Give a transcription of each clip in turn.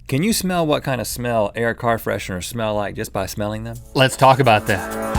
Can you smell what kind of smell air car fresheners smell like just by smelling them? Let's talk about that.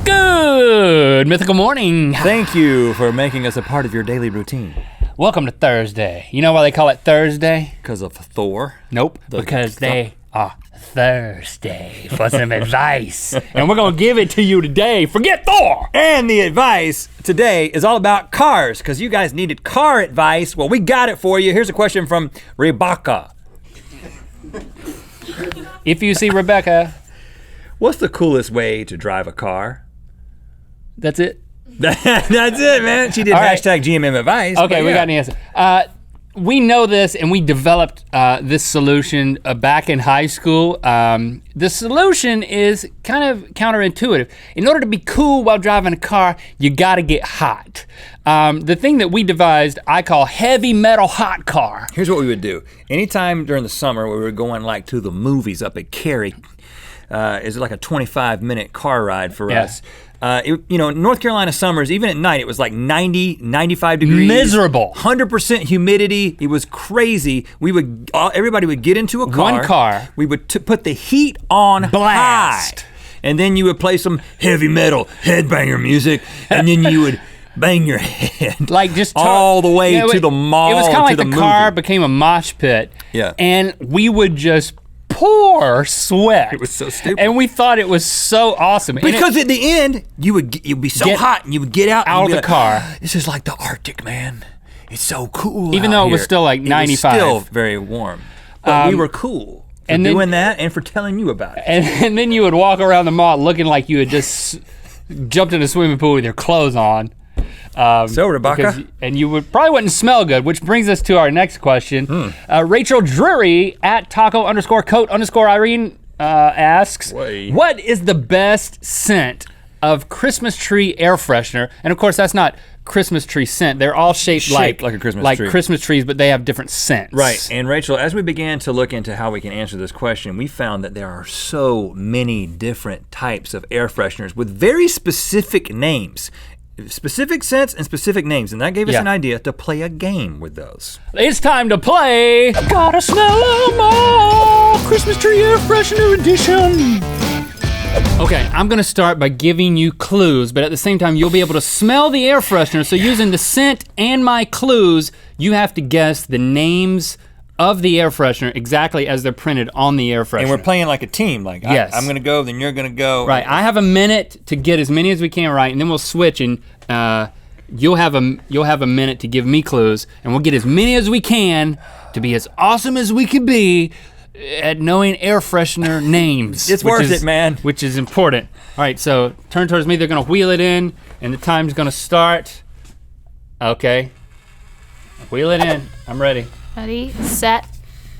Good Mythical Morning. Thank you for making us a part of your daily routine. Welcome to Thursday. You know why they call it Thursday? Because of Thor? Nope, because they are thirsty for some advice. And we're gonna give it to you today. Forget Thor! And the advice today is all about cars, because you guys needed car advice. Well, we got it for you. Here's a question from Rebecca. If you see Rebecca. What's the coolest way to drive a car? That's it? That's it, man. She did hashtag GMM advice. Okay, we got an answer. We know this, and we developed this solution back in high school. The solution is kind of counterintuitive. In order to be cool while driving a car, you gotta get hot. The thing that we devised, I call heavy metal hot car. Here's what we would do. Anytime during the summer we were going like to the movies up at Cary, it's like a 25-minute car ride for us. North Carolina summers, even at night, it was like 90, 95 degrees. Miserable. 100% humidity. It was crazy. Everybody would get into a car. One car. We would put the heat on blast. high. And then you would play some heavy metal headbanger music, and then you would bang your head like just all the way to the mall. It was kind of like the movie. car became a mosh pit. Yeah. And we would just pour sweat. It was so stupid. And we thought it was so awesome. Because at the end, you'd be so hot and you would get out of the car. This is like the Arctic, man. It's so cool. Even though it was still like 95. It was still very warm. But we were cool for doing that and for telling you about it. And then you would walk around the mall looking like you had just jumped in a swimming pool with your clothes on. So Rebecca? And you probably wouldn't smell good, which brings us to our next question. Rachel Drury at taco_coat_Irene asks, what is the best scent of Christmas tree air freshener? And of course, that's not Christmas tree scent. They're all shaped like a Christmas tree. Christmas trees, but they have different scents. Right, and Rachel, as we began to look into how we can answer this question, we found that there are so many different types of air fresheners with very specific names. Specific scents and specific names, and that gave us an idea to play a game with those. It's time to play Gotta Smell 'Em All Christmas Tree Air Freshener Edition. Okay, I'm gonna start by giving you clues, but at the same time, you'll be able to smell the air freshener, so using the scent and my clues, you have to guess the names of the air freshener exactly as they're printed on the air freshener. And we're playing like a team, like yes. I'm gonna go, then you're gonna go. Right, I have a minute to get as many as we can right, and then we'll switch and you'll have a minute to give me clues, and we'll get as many as we can to be as awesome as we can be at knowing air freshener names. It's worth it, man. Which is important. All right, so turn towards me, they're gonna wheel it in, and the time's gonna start. Okay, wheel it in, I'm ready. Ready, set,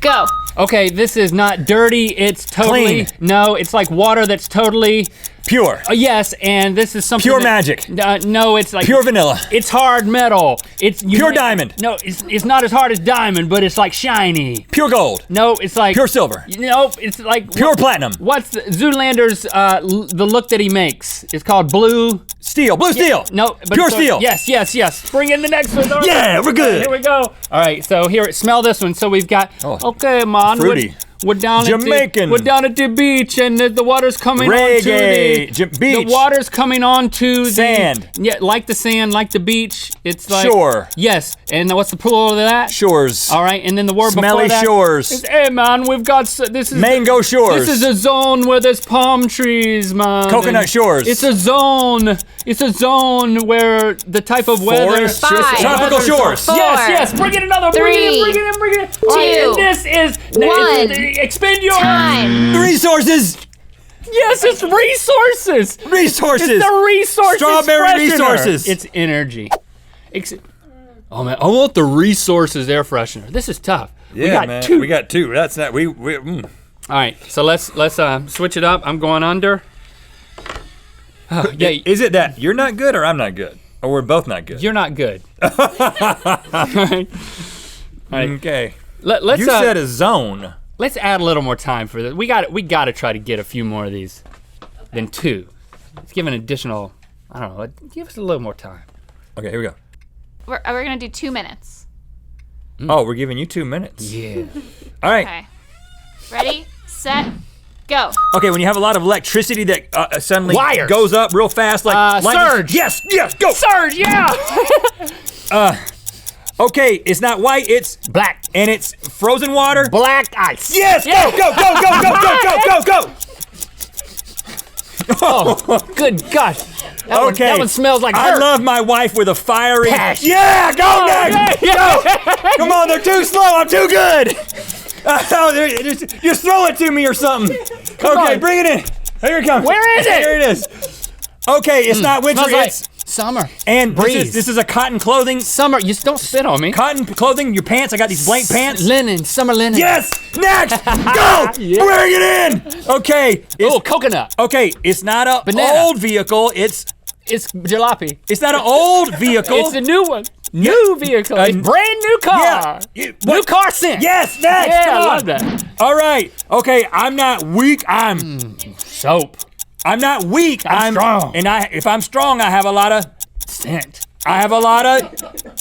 go. Okay, this is not dirty, it's totally, clean. No, it's like water that's totally pure. Yes, and this is something pure magic. No, it's like pure vanilla. It's hard metal. It's pure diamond. No, it's not as hard as diamond, but it's like shiny. Pure gold. No, it's like pure silver. Nope, it's like pure platinum. What's Zoolander's the look that he makes? It's called blue steel. Blue steel. No, but pure steel. Yes. Bring in the next one. Yeah, we're good. Here we go. All right, so here, smell this one. So we've got. Okay, man. Fruity. We're down Jamaican. We're down at the beach, and the water's coming Reggae. onto beach. The water's coming onto sand. Like the sand, like the beach. It's like shore. Yes, and what's the plural of that? Shores. All right, and then the word smelly before that shores. is, hey man, we've got this is mango shores. This is a zone where there's palm trees, man. Coconut shores. It's a zone. It's a zone where the type of weather. Tropical shores. 4, Yes. Bring in another. 3, bring it in. 2, and this is 1. Expend your time. Resources. Yes, it's resources. Resources. It's the resources. Strawberry freshener. resources. It's energy. Oh man, I want the resources air freshener. This is tough. Yeah, we got man. 2. We got 2. That's not we. All right, so let's switch it up. I'm going under. Oh, yeah. Is it that you're not good or I'm not good? Or we're both not good? You're not good. All right. Okay. Let's you said a zone. Let's add a little more time for this. We got to try to get a few more of these than 2. Let's give an additional I don't know, give us a little more time. Okay, here we go. We're gonna do 2 minutes. Oh, we're giving you 2 minutes. Yeah. All right. Okay. Ready, set, go. Okay, when you have a lot of electricity that suddenly Wires. goes up real fast, like lightning- surge. Yes, go. Surge, yeah! Okay, it's not white, it's Black. and it's frozen water. Black ice. Yes, Yeah. go. Oh, good gosh. Okay. That one smells like I dirt. love my wife with a fiery. Passion. Yeah, go next. yeah. Go. Come on, they're too slow. I'm too good. Just throw it to me or something. Okay, on. bring it in. Here it comes. Where is it? Here it is. Okay, it's not winter. Smells like It's summer. and breeze. this is a cotton clothing. Summer, you don't spit on me. Cotton clothing. Your pants. I got these blank pants. Linen, summer linen. Yes. Next. Go. Yeah. Bring it in. Okay. Oh, coconut. Okay. It's not a Banana. old vehicle. It's jalopy. not an old vehicle. It's a new one. New vehicle. It's brand new car. Yeah. New car scent. Yes, next. Yeah, Come I on. love that. All right. Okay, I'm not weak. Soap. I'm not weak. I'm strong. And if I'm strong, I have a lot of Scent. I have a lot of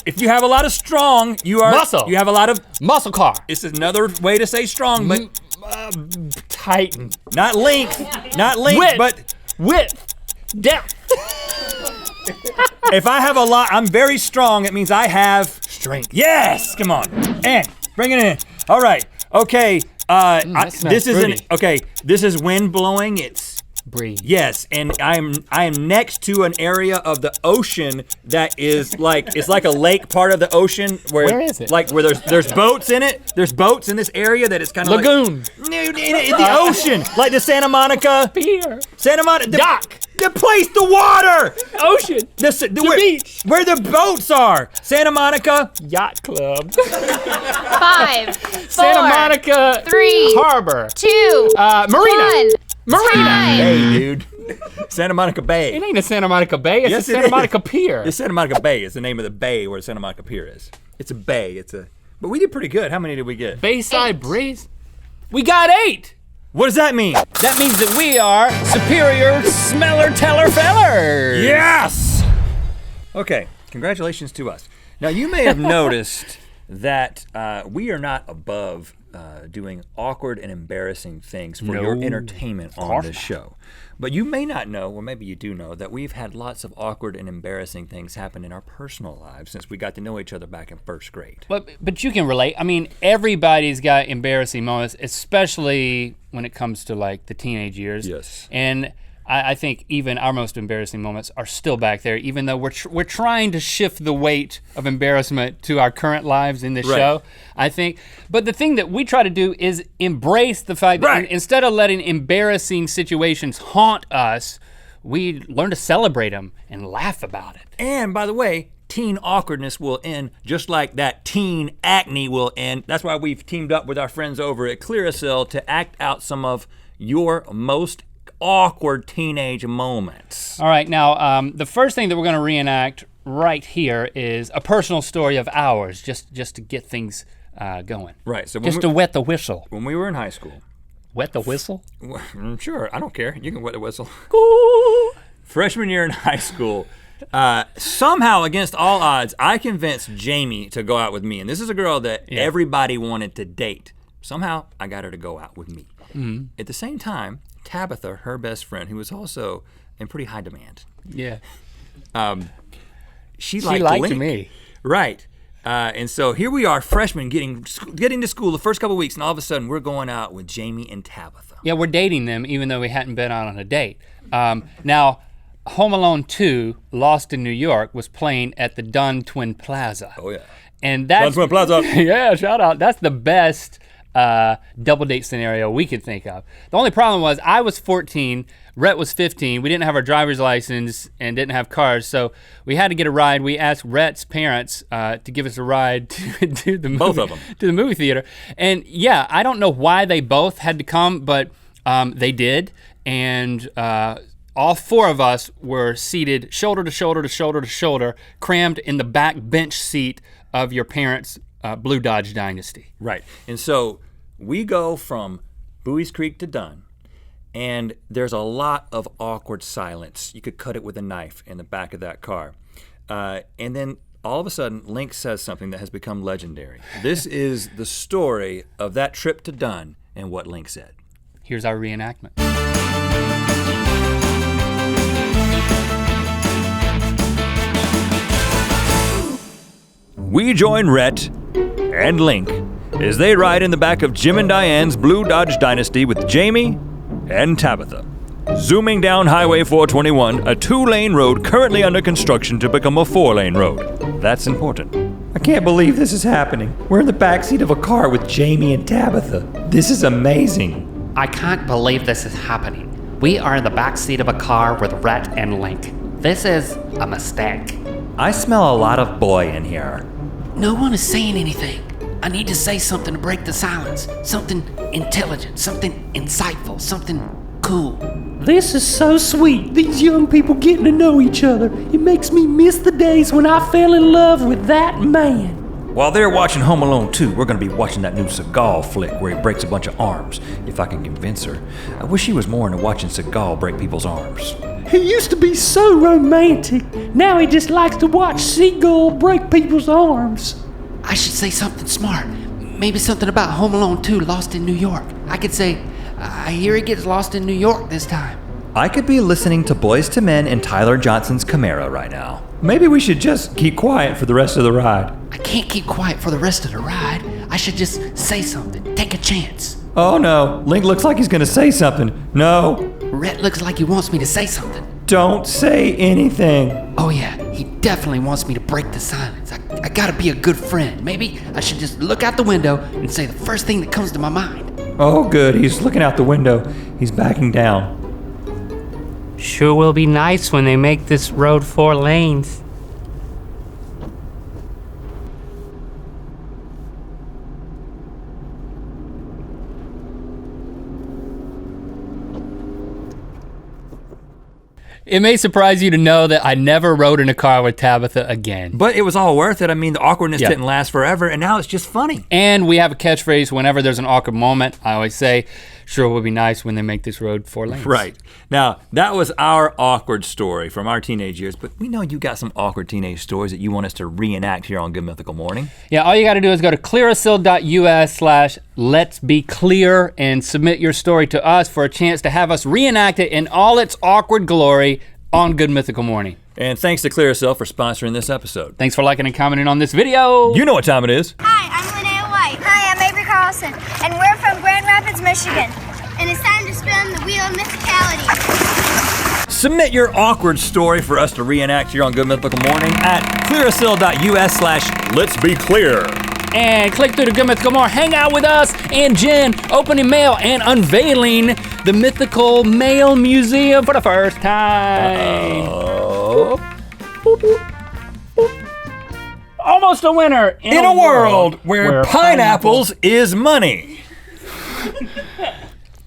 if you have a lot of strong, you are Muscle. You have a lot of Muscle car. this is another way to say strong, but Titan. not length. Not length, Width. but Width. Depth. if I have a lot, I'm very strong. It means I have Strength. yes. Come on. And bring it in. All right. Okay. that smells This isn't fruity. okay. This is wind blowing. It's Breathe. yes, and I am next to an area of the ocean that is like it's like a lake part of the ocean Where is it? Like where there's boats in it. There's boats in this area that is kind of Lagoon. like in the ocean, like the Santa Monica. Pier. Santa Monica. Dock. The place, the water. Ocean. The beach. Where the boats are. Santa Monica. Yacht club. 5, 4, Santa Monica. 3, Harbor. 2, Marina. 1. Marina. Time. Hey, dude. Santa Monica Bay. It ain't a Santa Monica Bay. It's Yes, a it Santa is. Monica Pier. It's Santa Monica Bay. It's the name of the bay where Santa Monica Pier is. It's a bay. But we did pretty good. How many did we get? Bayside 8. Breeze. We got 8. What does that mean? That means that we are superior smeller teller fellers. Yes! Okay, congratulations to us. Now, you may have noticed that we are not above doing awkward and embarrassing things for your No, entertainment on course this not. show. But you may not know, or maybe you do know, that we've had lots of awkward and embarrassing things happen in our personal lives since we got to know each other back in first grade. But you can relate. I mean, everybody's got embarrassing moments, especially when it comes to like the teenage years. Yes. And I think even our most embarrassing moments are still back there, even though we're trying to shift the weight of embarrassment to our current lives in this Right. show, I think. But the thing that we try to do is embrace the fact that Right. instead of letting embarrassing situations haunt us, we learn to celebrate them and laugh about it. And by the way, teen awkwardness will end just like that teen acne will end. That's why we've teamed up with our friends over at Clearasil to act out some of your most awkward teenage moments. All right, now the first thing that we're going to reenact right here is a personal story of ours, just to get things going. Right, so Just to wet the whistle. when we were in high school, Wet the whistle? sure, I don't care. You can wet the whistle. Ooh. Freshman year in high school, somehow against all odds, I convinced Jamie to go out with me. And this is a girl that everybody wanted to date. Somehow I got her to go out with me. Mm-hmm. At the same time, Tabitha, her best friend, who was also in pretty high demand, Yeah. she She liked liked Link. me. Right. And so here we are, freshmen, getting to school the first couple of weeks, and all of a sudden we're going out with Jamie and Tabitha. Yeah, we're dating them even though we hadn't been out on a date. Now, Home Alone 2, Lost in New York, was playing at the Dunn Twin Plaza. Oh, yeah. And that's Dunn Twin Plaza. yeah, shout out. That's the best double date scenario we could think of. The only problem was I was 14, Rhett was 15. We didn't have our driver's license and didn't have cars, so we had to get a ride. We asked Rhett's parents to give us a ride to the movie, Both of them. to the movie theater. And yeah, I don't know why they both had to come, but they did. And all four of us were seated shoulder to shoulder to shoulder to shoulder, crammed in the back bench seat of your parents' Blue Dodge Dynasty. Right. And so we go from Bowie's Creek to Dunn, and there's a lot of awkward silence. You could cut it with a knife in the back of that car. And then all of a sudden, Link says something that has become legendary. This is the story of that trip to Dunn and what Link said. Here's our reenactment. We join Rhett and Link as they ride in the back of Jim and Diane's Blue Dodge Dynasty with Jamie and Tabitha. Zooming down Highway 421, a 2-lane road currently under construction to become a 4-lane road. That's important. I can't believe this is happening. We're in the backseat of a car with Jamie and Tabitha. This is amazing. I can't believe this is happening. We are in the backseat of a car with Rhett and Link. This is a mistake. I smell a lot of boy in here. No one is saying anything. I need to say something to break the silence. Something intelligent, something insightful, something cool. This is so sweet, these young people getting to know each other. It makes me miss the days when I fell in love with that man. While they're watching Home Alone 2, we're gonna be watching that new Seagal flick where he breaks a bunch of arms, if I can convince her. I wish he was more into watching Seagal break people's arms. He used to be so romantic. Now he just likes to watch Seagull break people's arms. I should say something smart. Maybe something about Home Alone 2 Lost in New York. I could say, I hear he gets lost in New York this time. I could be listening to Boys to Men and Tyler Johnson's Camaro right now. Maybe we should just keep quiet for the rest of the ride. I can't keep quiet for the rest of the ride. I should just say something, take a chance. Oh no, Link looks like he's gonna say something. No. Rhett looks like he wants me to say something. Don't say anything. Oh yeah, he definitely wants me to break the silence. I gotta be a good friend. Maybe I should just look out the window and say the first thing that comes to my mind. Oh good, he's looking out the window. He's backing down. Sure will be nice when they make this road 4 lanes. It may surprise you to know that I never rode in a car with Tabitha again. But it was all worth it. I mean, the awkwardness didn't last forever, and now it's just funny. And we have a catchphrase whenever there's an awkward moment. I always say, sure would be nice when they make this road 4 lanes. Right. Now, that was our awkward story from our teenage years, but we know you got some awkward teenage stories that you want us to reenact here on Good Mythical Morning. Yeah, all you gotta do is go to clearasil.us/letsbeclear and submit your story to us for a chance to have us reenact it in all its awkward glory on Good Mythical Morning. And thanks to Clearasil for sponsoring this episode. Thanks for liking and commenting on this video. You know what time it is. Hi, I'm Linnea White. Hi, I'm Avery Carlson, and we're from Grand Rapids, Michigan. And it's time to spin the wheel of mythicality. Submit your awkward story for us to reenact here on Good Mythical Morning at clearasil.us/letsbeclear. And click through the Good Mythical More, hang out with us and Jen, opening mail and unveiling the Mythical Mail Museum for the first time. Almost a winner In a world where pineapples is money.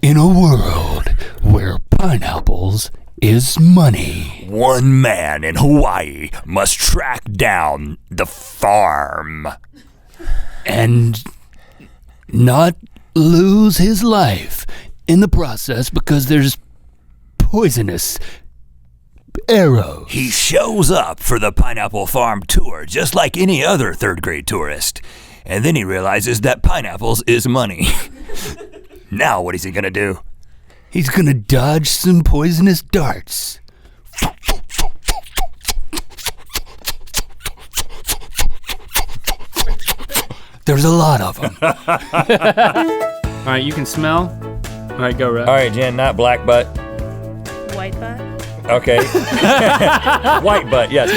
In a world where pineapples is money. One man in Hawaii must track down the farm. And not lose his life in the process because there's poisonous arrows. He shows up for the Pineapple Farm tour just like any other third grade tourist. And then he realizes that pineapples is money. Now what is he gonna do? He's gonna dodge some poisonous darts. There's a lot of them. All right, you can smell. All right, go, Rhett. All right, Jen, not black butt. White butt. Okay. White butt, yes.